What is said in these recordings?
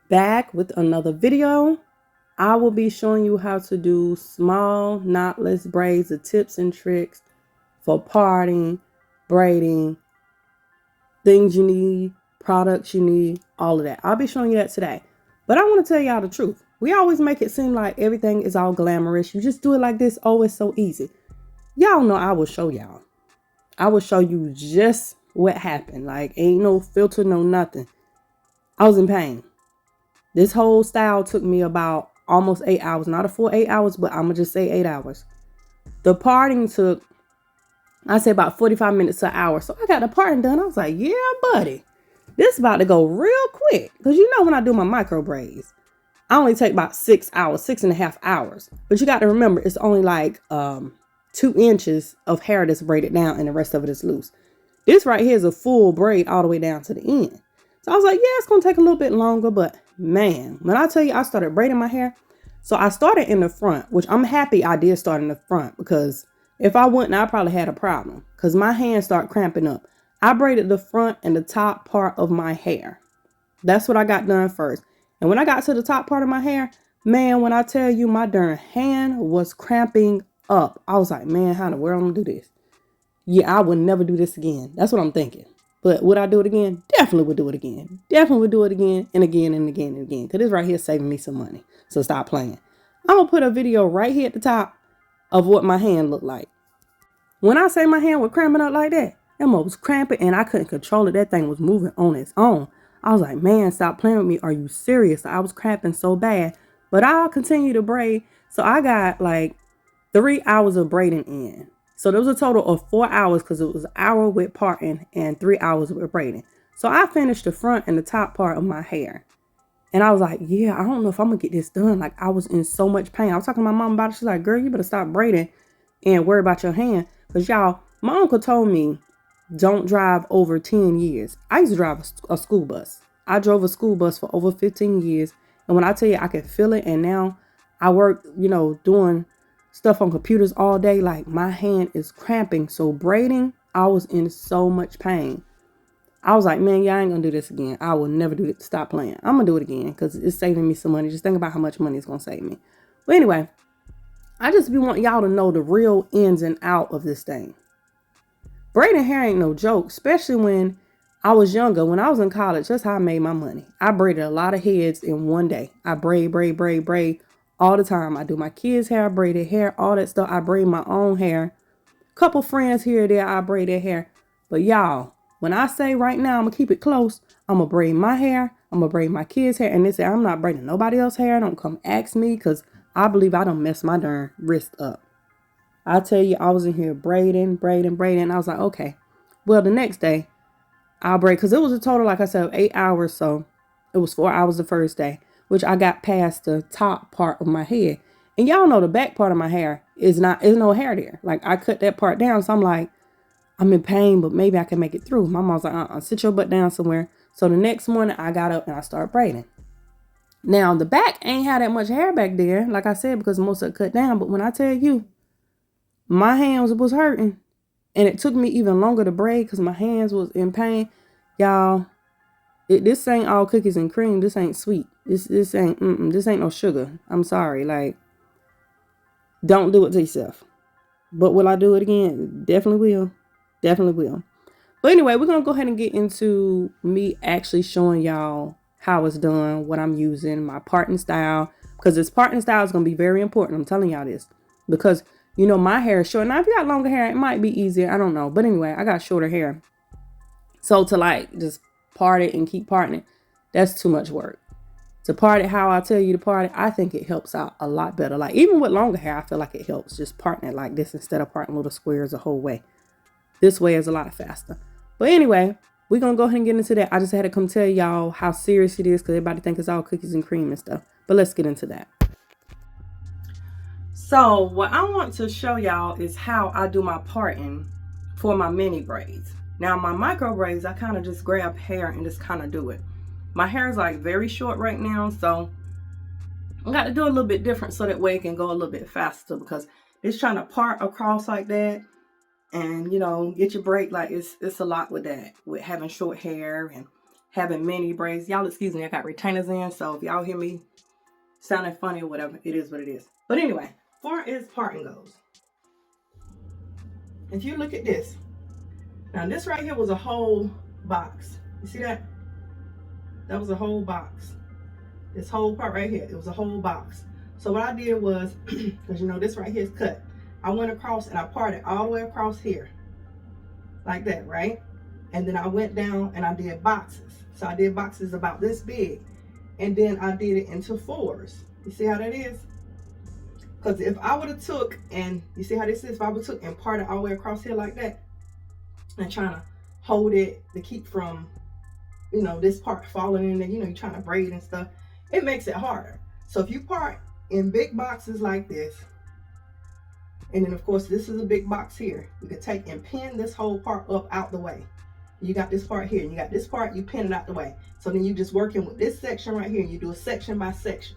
back with another video. I will be showing you how to do small knotless braids, the tips and tricks for parting, braiding, things you need, products you need, all of that. I'll be showing you that today. But I want to tell y'all the truth. We always make it seem like everything is all glamorous. You just do it like this. Oh, it's so easy. Y'all know I will show y'all. I will show you just what happened. Like, ain't no filter, no nothing. I was in pain. This whole style took me about almost 8 hours. Not a full 8 hours, but I'm going to just say 8 hours. The parting took, I say, about 45 minutes to an hour. So I got the parting done. I was like, yeah, buddy. This is about to go real quick. Because you know when I do my micro braids, I only take about 6 hours, 6.5 hours. But you got to remember, it's only like 2 inches of hair that's braided down and the rest of it is loose. This right here is a full braid all the way down to the end. So I was like, yeah, it's going to take a little bit longer. But man, when I tell you I started braiding my hair, so I started in the front, which I'm happy I did start in the front, because if I wouldn't, I probably had a problem because my hands start cramping up. I braided the front and the top part of my hair. That's what I got done first. And when I got to the top part of my hair, man, when I tell you my darn hand was cramping up, I was like, man, how in the world I'm gonna do this? Yeah, I would never do this again. That's what I'm thinking. But would I do it again? Definitely would do it again. Definitely would do it again and again and again and again. Because this right here is saving me some money. So stop playing. I'm going to put a video right here at the top of what my hand looked like. When I say my hand was cramping up like that was cramping and I couldn't control it. That thing was moving on its own. I was like, man, stop playing with me. Are you serious? I was cramping so bad. But I'll continue to braid. So I got like 3 hours of braiding in. So there was a total of 4 hours because it was an hour with parting and 3 hours with braiding. So I finished the front and the top part of my hair. And I was like, yeah, I don't know if I'm going to get this done. Like, I was in so much pain. I was talking to my mom about it. She's like, girl, you better stop braiding and worry about your hand. Because y'all, my uncle told me, don't drive over 10 years. I used to drive a school bus. I drove a school bus for over 15 years. And when I tell you I could feel it, and now I work, doing stuff on computers all day, like my hand is cramping. So braiding, I was in so much pain. I was like, man, I ain't gonna do this again. I will never do it. Stop playing. I'm gonna do it again because it's saving me some money. Just think about how much money it's gonna save me. But anyway, I just be wanting y'all to know the real ins and out of this thing. Braiding hair ain't no joke, especially when I was younger. When I was in college, that's how I made my money. I braided a lot of heads in one day. I braid all the time. I do my kids' hair, braided hair, all that stuff. I braid my own hair. Couple friends here or there, I braid their hair. But y'all, when I say right now, I'm going to keep it close. I'm going to braid my hair. I'm going to braid my kids' hair. And they say, I'm not braiding nobody else's hair. Don't come ask me because I believe I done messed my darn wrist up. I tell you, I was in here braiding. And I was like, okay. Well, the next day, I'll braid. Because it was a total, like I said, of 8 hours. So it was 4 hours the first day, which I got past the top part of my head. And y'all know the back part of my hair is no hair there. Like, I cut that part down. So I'm like, I'm in pain, but maybe I can make it through. My mom's like, sit your butt down somewhere. So the next morning I got up and I started braiding. Now the back ain't had that much hair back there, like I said, because most of it cut down. But when I tell you, my hands was hurting and it took me even longer to braid because my hands was in pain. Y'all, this ain't all cookies and cream. This ain't sweet. This ain't no sugar. I'm sorry. Like, don't do it to yourself. But will I do it again? Definitely will. Definitely will. But anyway, we're going to go ahead and get into me actually showing y'all how it's done, what I'm using, my parting style. Because this parting style is going to be very important. I'm telling y'all this. Because, my hair is short. Now, if you got longer hair, it might be easier. I don't know. But anyway, I got shorter hair. So to like just part it and keep parting it, that's too much work. To part it how I tell you to part it, I think it helps out a lot better. Like, even with longer hair, I feel like it helps just parting it like this instead of parting little squares the whole way. This way is a lot faster. But anyway, we're going to go ahead and get into that. I just had to come tell y'all how serious it is because everybody thinks it's all cookies and cream and stuff. But let's get into that. So what I want to show y'all is how I do my parting for my mini braids. Now my micro braids, I kind of just grab hair and just kind of do it. My hair is like very short right now, so I got to do a little bit different so that way it can go a little bit faster because it's trying to part across like that. And, get your braid, like it's a lot with that, with having short hair and having many braids. Y'all excuse me, I got retainers in, so if y'all hear me sounding funny or whatever, it is what it is. But anyway, far as parting goes, if you look at this, now this right here was a whole box. You see that? That was a whole box. This whole part right here, it was a whole box. So what I did was, because you know this right here is cut, I went across and I parted all the way across here, like that, right? And then I went down and I did boxes. So I did boxes about this big, and then I did it into fours. You see how that is? Because if I would have took, and you see how this is, if I would have took and parted all the way across here like that, and trying to hold it to keep from, you know, this part falling in there, you know, you're trying to braid and stuff, it makes it harder. So if you part in big boxes like this, and then of course this is a big box here, you can take and pin this whole part up out the way. You got this part here, and you got this part, you pin it out the way. So then you just working with this section right here, and you do a section by section.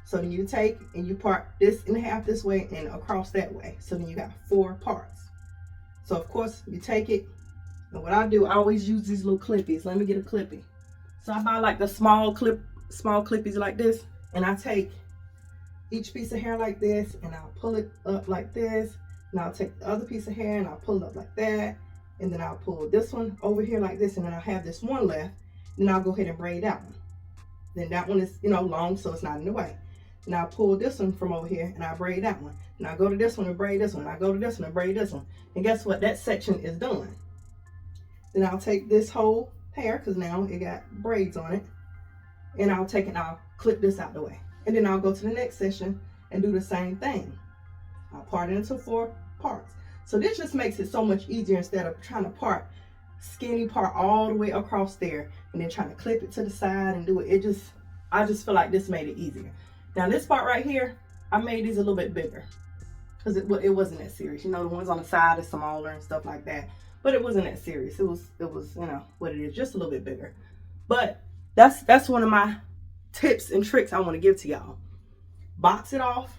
So then you take and you part this in half this way and across that way. So then you got 4 parts. So of course you take it, and what I do, I always use these little clippies. Let me get a clippy. So I buy like the small clippies like this, and I take each piece of hair like this, and I'll pull it up like this, and I'll take the other piece of hair and I'll pull it up like that, and then I'll pull this one over here like this, and then I'll have this one left, and then I'll go ahead and braid that one. Then that one is, you know, long, so it's not in the way. And I'll pull this one from over here and I'll braid that one. And I'll go to this one and braid this one. And I'll go to this one and braid this one. And guess what? That section is done. Then I'll take this whole hair, because now it got braids on it, and I'll take it and I'll clip this out the way. And then I'll go to the next section and do the same thing. I'll part it into 4 parts. So this just makes it so much easier instead of trying to part skinny part all the way across there and then trying to clip it to the side and do it. I just feel like this made it easier. Now this part right here, I made these a little bit bigger because it wasn't that serious. You know, the ones on the side are smaller and stuff like that, but it wasn't that serious. It was, you know, what it is, just a little bit bigger. But that's one of my tips and tricks I want to give to y'all. Box it off,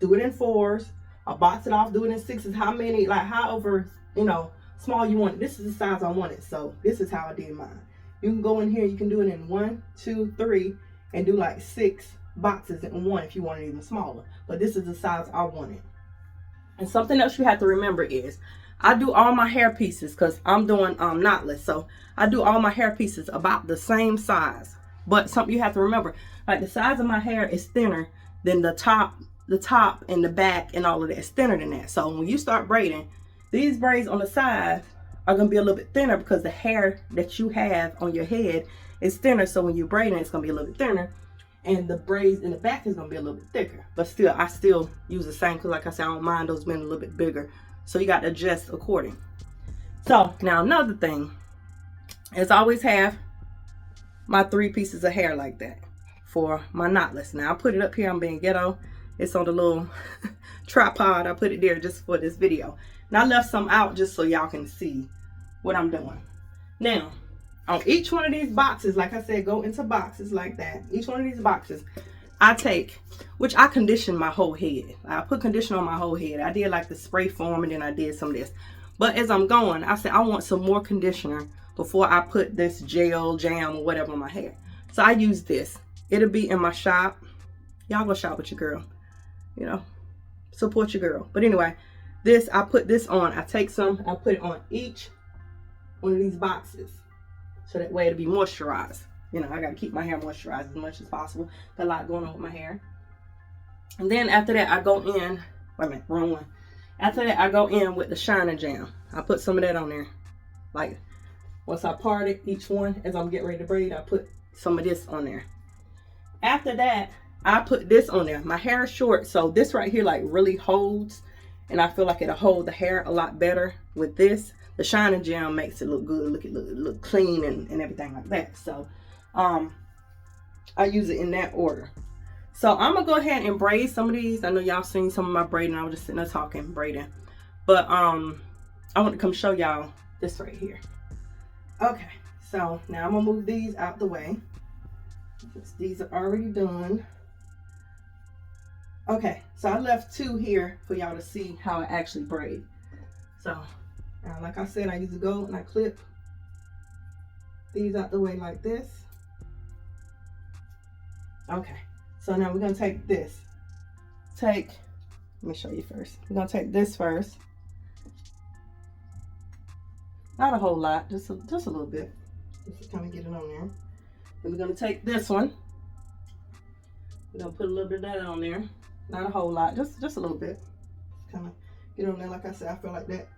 do it in 4s, or box it off, do it in 6s, how many, like however, you know, small you want it. This is the size I want it, so this is how I did mine. You can go in here, you can do it in 1, 2, 3, and do like 6 boxes in one if you want it even smaller, but this is the size I wanted. And something else you have to remember is I do all my hair pieces, because I'm doing knotless, so I do all my hair pieces about the same size. But something you have to remember, like the size of my hair is thinner than the top and the back and all of that is thinner than that. So when you start braiding, these braids on the side are going to be a little bit thinner because the hair that you have on your head is thinner. So when you're braiding, it's going to be a little bit thinner. And the braids in the back is going to be a little bit thicker. But still, I still use the same because, like I said, I don't mind those being a little bit bigger. So you got to adjust according. So now another thing is I always have my 3 pieces of hair like that for my knotless. Now I put it up here. I'm being ghetto. It's on the little tripod. I put it there just for this video. And I left some out just so y'all can see what I'm doing. Now, on each one of these boxes, like I said, go into boxes like that. Each one of these boxes, I take, which I condition my whole head. I put conditioner on my whole head. I did like the spray form, and then I did some of this. But as I'm going, I said I want some more conditioner before I put this gel, jam, or whatever on my hair. So I use this. It'll be in my shop. Y'all go shop with your girl. You know, support your girl. But anyway, this, I put this on. I take some, I put it on each one of these boxes. So that way it'll be moisturized. You know, I got to keep my hair moisturized as much as possible. Got a lot going on with my hair. And then after that, I go in, wait a minute, wrong one. After that, I go in with the Shiner Jam. I put some of that on there. Like, once I parted each one, as I'm getting ready to braid, I put some of this on there. After that, I put this on there. My hair is short, so this right here like really holds. And I feel like it'll hold the hair a lot better with this. The Shiner Gel makes it look good, look clean and everything like that. So I use it in that order. So I'm gonna go ahead and braid some of these. I know y'all seen some of my braiding. I was just sitting there talking, braiding. But I want to come show y'all this right here. Okay, so now I'm gonna move these out the way. These are already done. Okay, so I left 2 here for y'all to see how I actually braid. So, like I said, I usually go and I clip these out the way like this. Okay, so now we're gonna take this. Let me show you first. We're gonna take this first. Not a whole lot, just a little bit. Just to kind of get it on there. And we're gonna take this one. We're gonna put a little bit of that on there. Not a whole lot, just a little bit. Kind of get on there. Like I said, I feel like that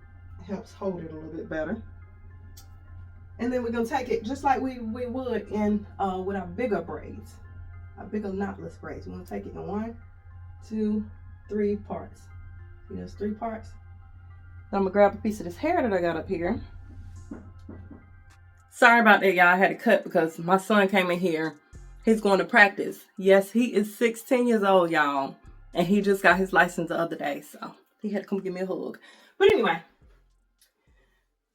helps hold it a little bit better. And then we're gonna take it just like we would in with our bigger braids, our bigger knotless braids. We're gonna take it in 1, 2, 3 parts. See, there's 3 parts. Then I'm gonna grab a piece of this hair that I got up here. Sorry about that, y'all. I had to cut because my son came in here. He's going to practice. Yes, he is 16 years old, y'all. And he just got his license the other day. So he had to come give me a hug. But anyway,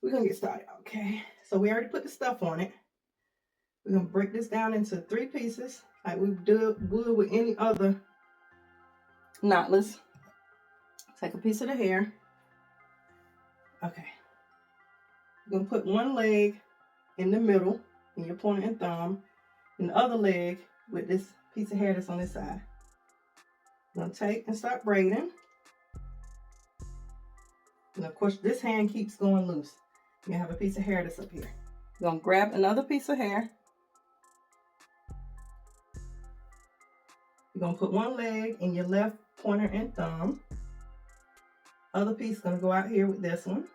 we're going to get started. Okay. So we already put the stuff on it. We're going to break this down into 3 pieces like we would with any other knotless. Take a piece of the hair. Okay. We're going to put one leg in the middle, in your pointer and thumb, and the other leg with this piece of hair that's on this side. I'm going to take and start braiding. And of course, this hand keeps going loose. You have a piece of hair that's up here. You're going to grab another piece of hair. You're going to put one leg in your left pointer and thumb. Other piece going to go out here with this one.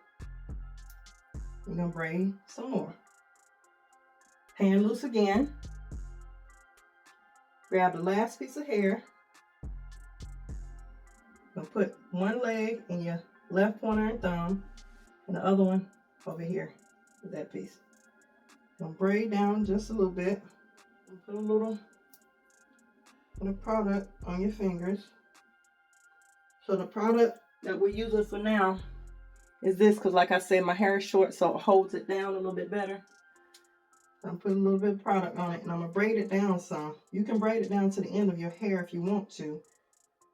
We're going to braid some more. Hand loose again. Grab the last piece of hair. Gonna put one leg in your left pointer and thumb, and the other one over here with that piece. Gonna braid down just a little bit. And put a little bit of product on your fingers. So the product that we're using for now is this, because like I said, my hair is short, so it holds it down a little bit better. I'm putting a little bit of product on it, and I'm going to braid it down some. You can braid it down to the end of your hair if you want to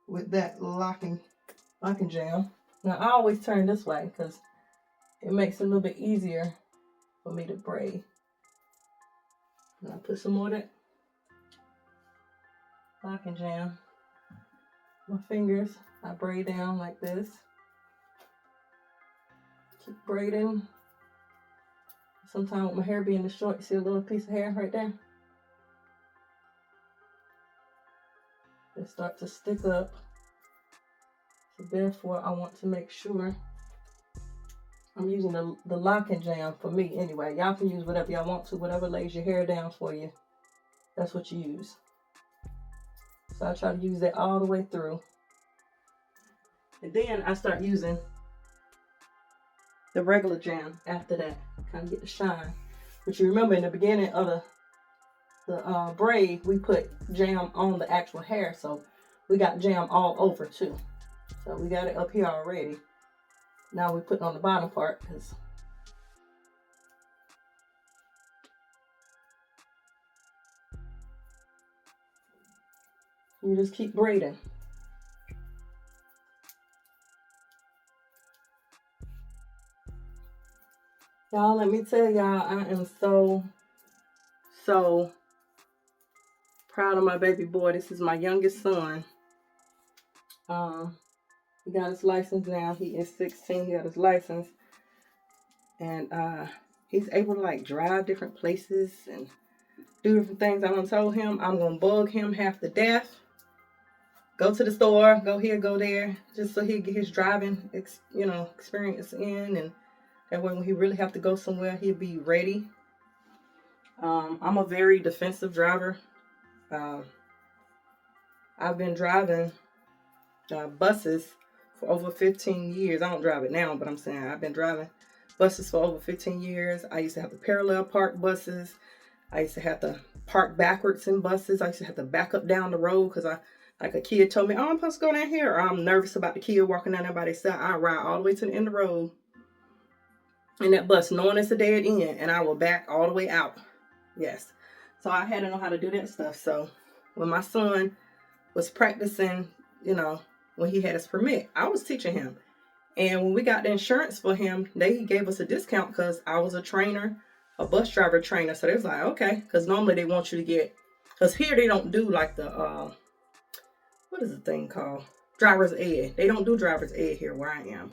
with that locking jam. Now, I always turn this way because it makes it a little bit easier for me to braid. And I put some more of that locking jam. My fingers, I braid down like this. Keep braiding. Sometimes with my hair being this short, you see a little piece of hair right there? They start to stick up. So therefore, I want to make sure I'm using the locking jam for me anyway. Y'all can use whatever y'all want to, whatever lays your hair down for you. That's what you use. So I try to use that all the way through. And then I start using the regular jam after that. Kind of get the shine. But you remember in the beginning of the braid, we put jam on the actual hair. So we got jam all over too. So we got it up here already. Now we're putting on the bottom part because you just keep braiding. Y'all, let me tell y'all, I am so proud of my baby boy. This is my youngest son. He got his license now. He is 16. He got his license. And he's able to like drive different places and do different things. I done told him I'm going to bug him half to death. Go to the store, go here, go there, just so he'll get his driving experience in, and that way when he really have to go somewhere, he'll be ready. I'm a very defensive driver. I've been driving buses for over 15 years. I don't drive it now, but I'm saying I've been driving buses for over 15 years. I used to have to parallel park buses. I used to have to park backwards in buses. I used to have to back up down the road because like a kid told me, oh, I'm supposed to go down here, or I'm nervous about the kid walking down there by themselves. I ride all the way to the end of the road in that bus, knowing it's a dead end, and I will back all the way out. Yes. So I had to know how to do that stuff. So when my son was practicing, when he had his permit, I was teaching him. And when we got the insurance for him, they gave us a discount because I was a trainer a bus driver trainer. So they was like, okay, because normally they want you to get, because here they don't do like the, what is the thing called? Driver's ed. They don't do driver's ed here where I am.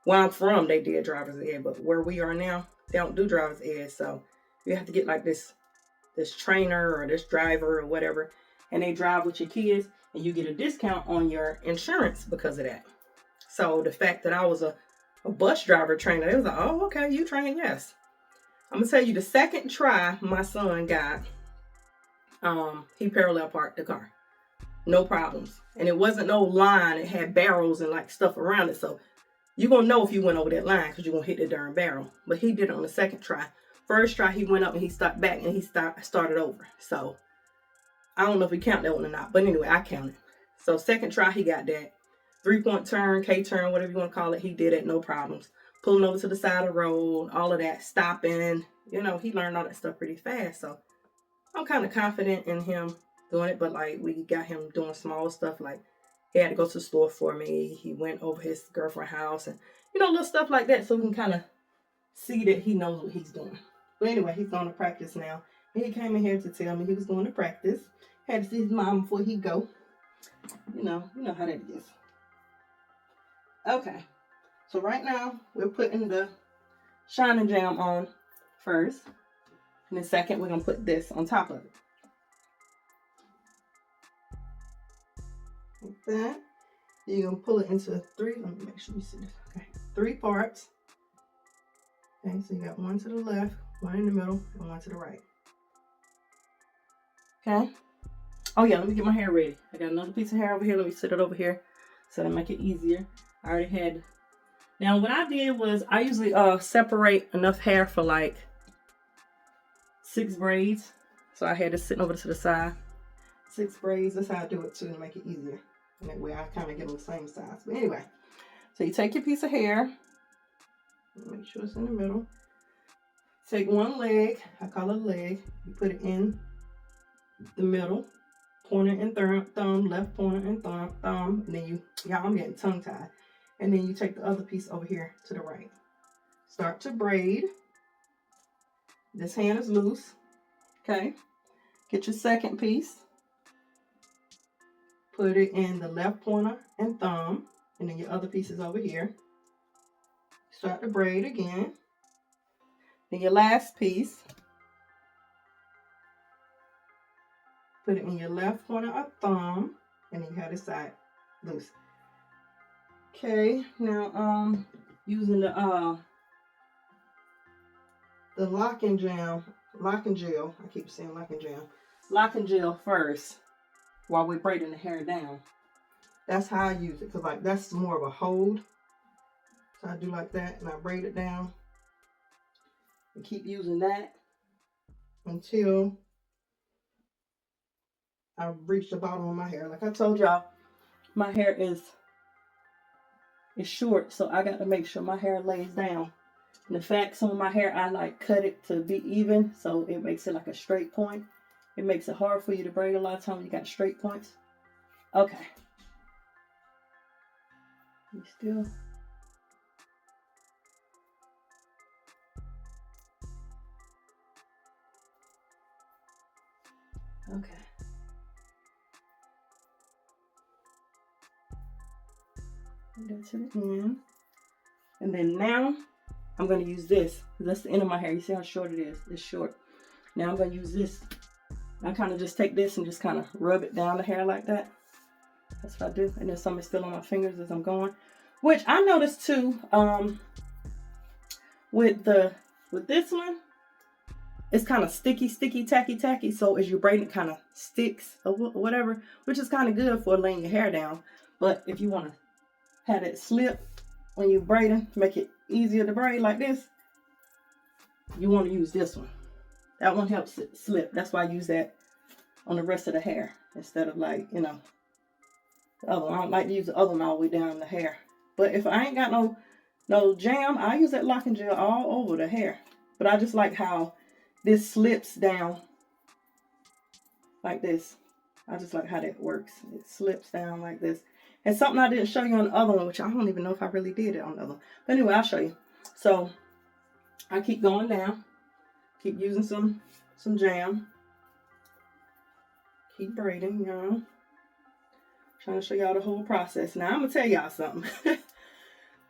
Where I'm from, they did driver's ed, but where we are now, they don't do driver's ed. So you have to get like this trainer or this driver or whatever, and they drive with your kids, and you get a discount on your insurance because of that. So the fact that I was a bus driver trainer, they was like, oh, okay, you train, yes. I'm gonna tell you, the second try my son got, he parallel parked the car. No problems. And it wasn't no line. It had barrels and like stuff around it. So you're going to know if you went over that line because you're going to hit the darn barrel. But he did it on the second try. First try, he went up and he stopped back and he started over. So I don't know if we count that one or not. But anyway, I counted. So second try, he got that. 3-point turn, K-turn, whatever you want to call it. He did it, no problems. Pulling over to the side of the road, all of that, stopping. You know, he learned all that stuff pretty fast. So I'm kind of confident in him doing it. But like, we got him doing small stuff. Like, he had to go to the store for me. He went over his girlfriend's house and, you know, little stuff like that. So we can kind of see that he knows what he's doing. But anyway, he's going to practice now. And he came in here to tell me he was going to practice. Had to see his mom before he go. You know how that is. Okay. So right now, we're putting the shining jam on first. And then second, we're going to put this on top of it. Like that. You're going to pull it into 3. Let me make sure you see this. Okay. 3 parts. Okay, so you got one to the left, one in the middle, and one to the right. Okay. Oh yeah, let me get my hair ready. I got another piece of hair over here. Let me sit it over here so to make it easier. I already had. Now what I did was I usually separate enough hair for like 6 braids. So I had this sitting over to the side. 6 braids. That's how I do it too to make it easier. And that way I kind of get them the same size. But anyway, so you take your piece of hair. Make sure it's in the middle. Take one leg. I call it a leg. You put it in the middle. Pointer and thumb. Left pointer and thumb. And then y'all, I'm getting tongue tied. And then you take the other piece over here to the right. Start to braid. This hand is loose. Okay. Get your second piece. Put it in the left pointer and thumb. And then your other piece is over here. Start to braid again. Then your last piece. Put it in your left pointer or thumb. And then you have this side loose. Okay, now using the lock and gel, I keep saying lock and gel first while we're braiding the hair down. That's how I use it, because like that's more of a hold. So I do like that and I braid it down and keep using that until I reach the bottom of my hair. Like I told y'all, my hair is short, so I got to make sure my hair lays down. And the fact some of my hair, I like cut it to be even, so it makes it like a straight point. It makes it hard for you to braid a lot of times. You got straight points. Okay. You still. Okay. That to the end. And then now I'm going to use this. That's the end of my hair. You see how short it is? It's short. Now I'm going to use this. I kind of just take this and just kind of rub it down the hair like that. That's what I do. And then some is still on my fingers as I'm going. Which I noticed too, with this one, it's kind of sticky, tacky. So as you're braiding, it kind of sticks or whatever, which is kind of good for laying your hair down. But if you want to have it slip when you're braiding, make it easier to braid like this, you want to use this one. That one helps it slip. That's why I use that on the rest of the hair instead of like, the other one. I don't like to use the other one all the way down the hair. But if I ain't got no jam, I use that lock and gel all over the hair. But I just like how this slips down like this. I just like how that works. It slips down like this. And something I didn't show you on the other one, which I don't even know if I really did it on the other one. But anyway, I'll show you. So I keep going down. Keep using some jam. Keep braiding, you know. Trying to show y'all the whole process. Now I'm gonna tell y'all something.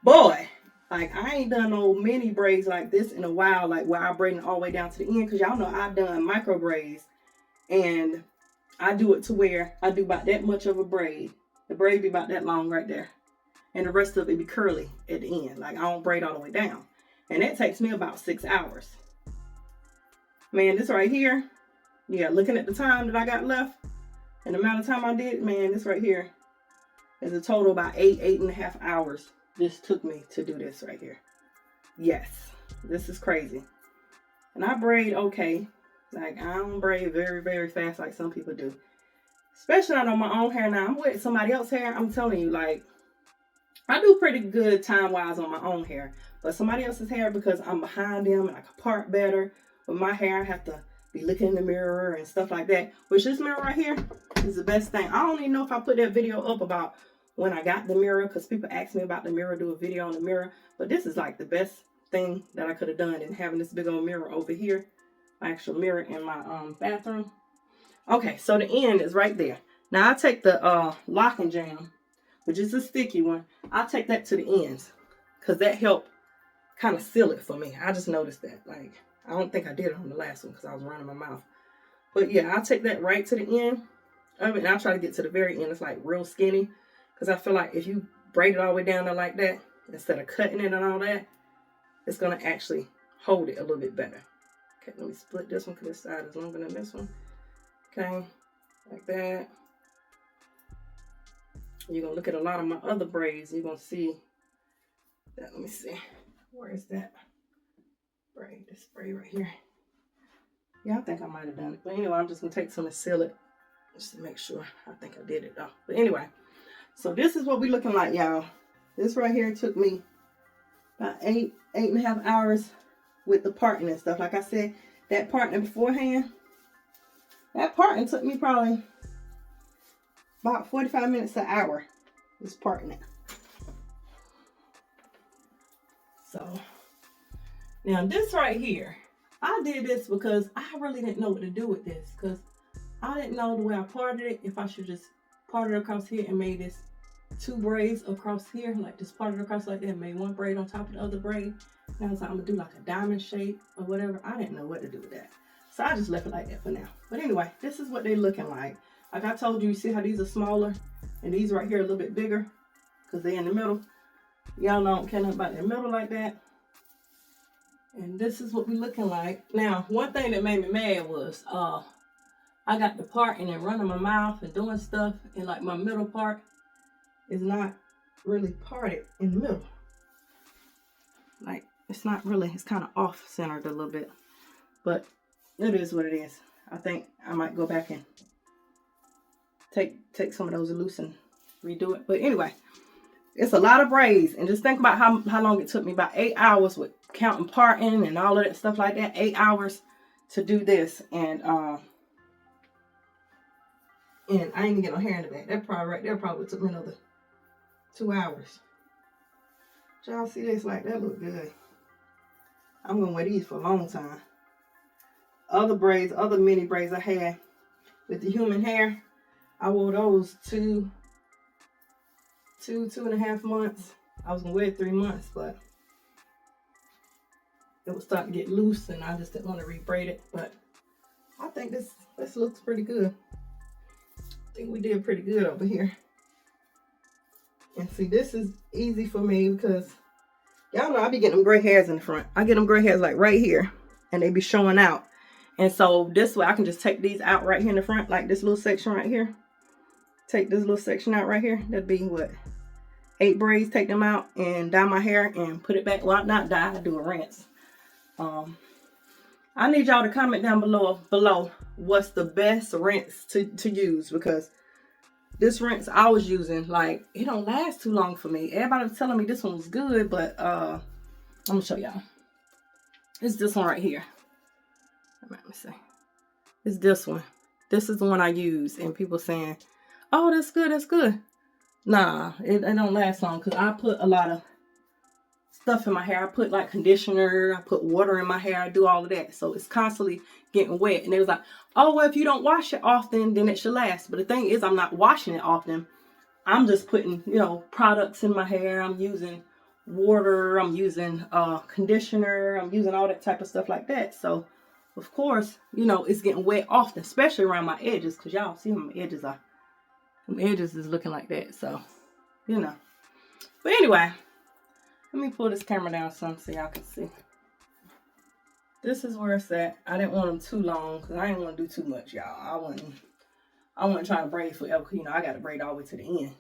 Boy, like I ain't done no mini braids like this in a while, like where I braiding all the way down to the end, because y'all know I've done micro braids, and I do it to where I do about that much of a braid. The braid be about that long right there, and the rest of it be curly at the end. Like I don't braid all the way down, and that takes me about 6 hours. Man, this right here, yeah, looking at the time that I got left and the amount of time I did, man, this right here is a total about 8.5 hours. This took me to do this right here. Yes, this is crazy. And I braid okay. Like I don't braid very, very fast like some people do. Especially not on my own hair. Now I'm with somebody else's hair. I'm telling you, like, I do pretty good time-wise on my own hair. But somebody else's hair, because I'm behind them and I can part better. With my hair, I have to be looking in the mirror and stuff like that. Which this mirror right here is the best thing. I don't even know if I put that video up about when I got the mirror, because people ask me about the mirror, do a video on the mirror. But this is like the best thing that I could have done in having this big old mirror over here. My actual mirror in my bathroom. Okay, so the end is right there. Now I take the locking jam, which is a sticky one. I'll take that to the ends, because that helped kind of seal it for me. I just noticed that. Like, I don't think I did it on the last one because I was running my mouth. But yeah, I'll take that right to the end of it, and I'll try to get to the very end. It's like real skinny. Because I feel like if you braid it all the way down there like that, instead of cutting it and all that, it's going to actually hold it a little bit better. Okay, let me split this one because this side is longer than this one. Okay, like that. You're going to look at a lot of my other braids. You're going to see that. Let me see. Where is that braid? This braid right here. Yeah, I think I might have done it. But anyway, I'm just going to take some and seal it just to make sure. I think I did it though. But anyway. So this is what we looking like, y'all. This right here took me about 8.5 hours with the parting and stuff. Like I said, that parting beforehand, that parting took me probably about 45 minutes to an hour. Just parting it. So now this right here, I did this because I really didn't know what to do with this, because I didn't know the way I parted it, if I should just part it across here and made this 2 braids across here, like just parted across like that and made 1 braid on top of the other braid. And I was like, I'm gonna do like a diamond shape or whatever. I didn't know what to do with that, so I just left it like that for now. But anyway, this is what they're looking like. Like I told you, you see how these are smaller and these right here are a little bit bigger because they're in the middle. Y'all don't care nothing about the middle like that. And this is what we looking like. Now, one thing that made me mad was I got the parting and running my mouth and doing stuff, and like my middle part is not really parted in the middle. Like it's not really, it's kind of off centered a little bit, but it is what it is. I think I might go back and take some of those loose and redo it. But anyway, it's a lot of braids, and just think about how long it took me. About 8 hours with counting parting and all of that stuff like that. 8 hours to do this, and I ain't even get no hair in the back. That probably right there probably took me another 2 hours. Y'all see this? Like that look good. I'm gonna wear these for a long time. Other braids, other mini braids I had with the human hair, I wore those 2.5 months. I was gonna wear it 3 months, but it was starting to get loose and I just didn't want to re-braid it. But I think this looks pretty good. I think we did pretty good over here. And see, this is easy for me because y'all know I be getting them gray hairs in the front. I get them gray hairs like right here and they be showing out. And so this way I can just take these out right here in the front, like this little section right here. Take this little section out right here. That'd be what? 8 braids, take them out and dye my hair and put it back. Well, not dye, I do a rinse. I need y'all to comment down below what's the best rinse to use, because this rinse I was using, like, it don't last too long for me. Everybody was telling me this one was good, but I'm gonna show y'all. It's this one right here. Let me see. It's this one. This is the one I use, and people saying, oh, that's good, that's good. Nah, it don't last long because I put a lot of stuff in my hair. I put like conditioner, I put water in my hair, I do all of that. So it's constantly getting wet. And they was like, oh, well, if you don't wash it often, then it should last. But the thing is, I'm not washing it often. I'm just putting, you know, products in my hair. I'm using water, I'm using conditioner, I'm using all that type of stuff like that. So of course, you know, it's getting wet often, especially around my edges, because y'all see my edges are, my edges is looking like that. So, you know. But anyway, let me pull this camera down some so y'all can see. This is where it's at. I didn't want them too long because I didn't want to do too much, y'all. I wasn't trying to braid forever. You know, I got to braid all the way to the end.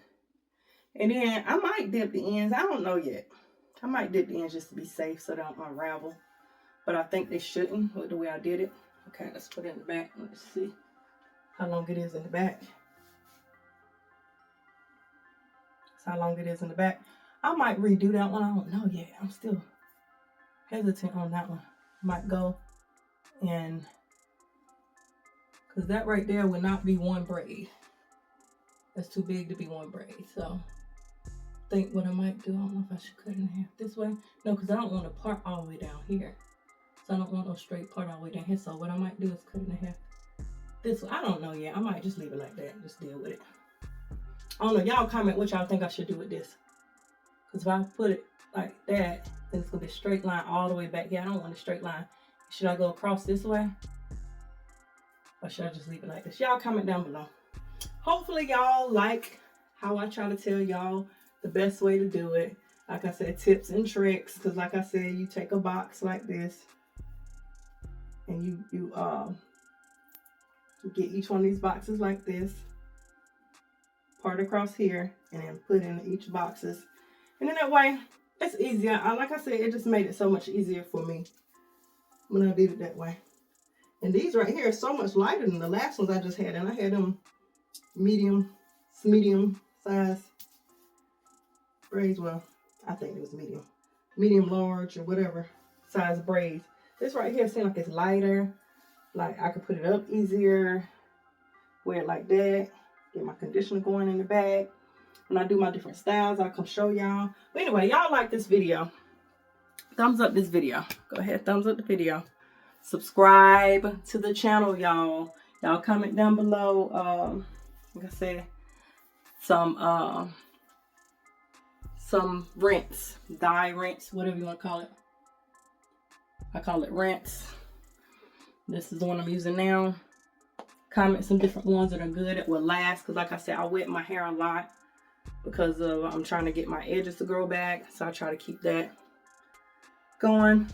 And then I might dip the ends. I don't know yet. I might dip the ends just to be safe so they don't unravel. But I think they shouldn't with the way I did it. Okay, let's put it in the back. Let's see how long it is in the back. That's how long it is in the back. I might redo that one. I don't know yet. I'm still hesitant on that one. Might go and, because that right there would not be one braid. That's too big to be one braid. So I think what I might do, I don't know if I should cut it in half this way. No, because I don't want to part all the way down here. So I don't want no straight part all the way down here. So what I might do is cut it in half this way. I don't know yet. I might just leave it like that and just deal with it. I don't know. Y'all comment what y'all think I should do with this. Because if I put it like that, then it's going to be a straight line all the way back here. I don't want a straight line. Should I go across this way? Or should I just leave it like this? Y'all comment down below. Hopefully y'all like how I try to tell y'all the best way to do it. Like I said, tips and tricks. Because like I said, you take a box like this. And you get each one of these boxes like this. Part across here. And then put in each boxes. And then that way, it's easier. Like I said, it just made it so much easier for me when I did it that way. And these right here are so much lighter than the last ones I just had. And I had them medium size braids. Well, I think it was medium large or whatever size braids. This right here seems like it's lighter. Like I could put it up easier. Wear it like that. Get my conditioner going in the bag. When I do my different styles, I'll come show y'all. But anyway, y'all like this video. Thumbs up this video. Go ahead, thumbs up the video. Subscribe to the channel, y'all. Y'all comment down below. Like I said, some rinse, dye rinse, whatever you want to call it. I call it rinse. This is the one I'm using now. Comment some different ones that are good, that will last. Because like I said, I wet my hair a lot. Because I'm trying to get my edges to grow back. So I try to keep that going.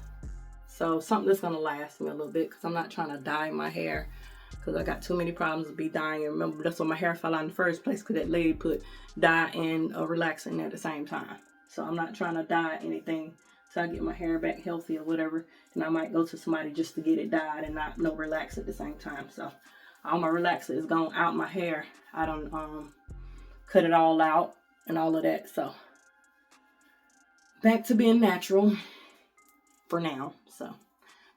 So something that's going to last me a little bit. Because I'm not trying to dye my hair. Because I got too many problems with be dyeing. And remember, that's why my hair fell out in the first place. Because that lady put dye and relaxing at the same time. So I'm not trying to dye anything. So I get my hair back healthy or whatever. And I might go to somebody just to get it dyed. And not no relax at the same time. So all my relaxer is gone out my hair. I don't cut it all out. And all of that. So back to being natural for now. So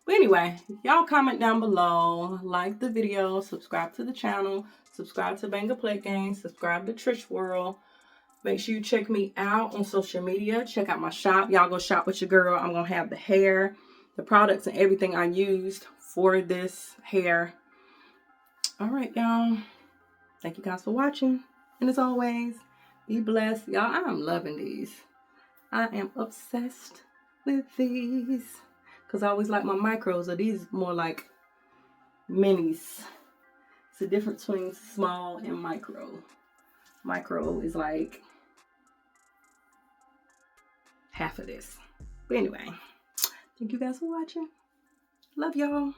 but anyway, y'all comment down below, like the video, subscribe to the channel, subscribe to Banger Play Games, subscribe to Trish World. Make sure you check me out on social media. Check out my shop. Y'all go shop with your girl. I'm gonna have the hair, the products, and everything I used for this hair. All right, y'all. Thank you guys for watching. And as always, be blessed. Y'all, I'm loving these. I am obsessed with these. Because I always like my micros. Or these more like minis. It's the difference between small and micro. Micro is like half of this. But anyway, thank you guys for watching. Love y'all.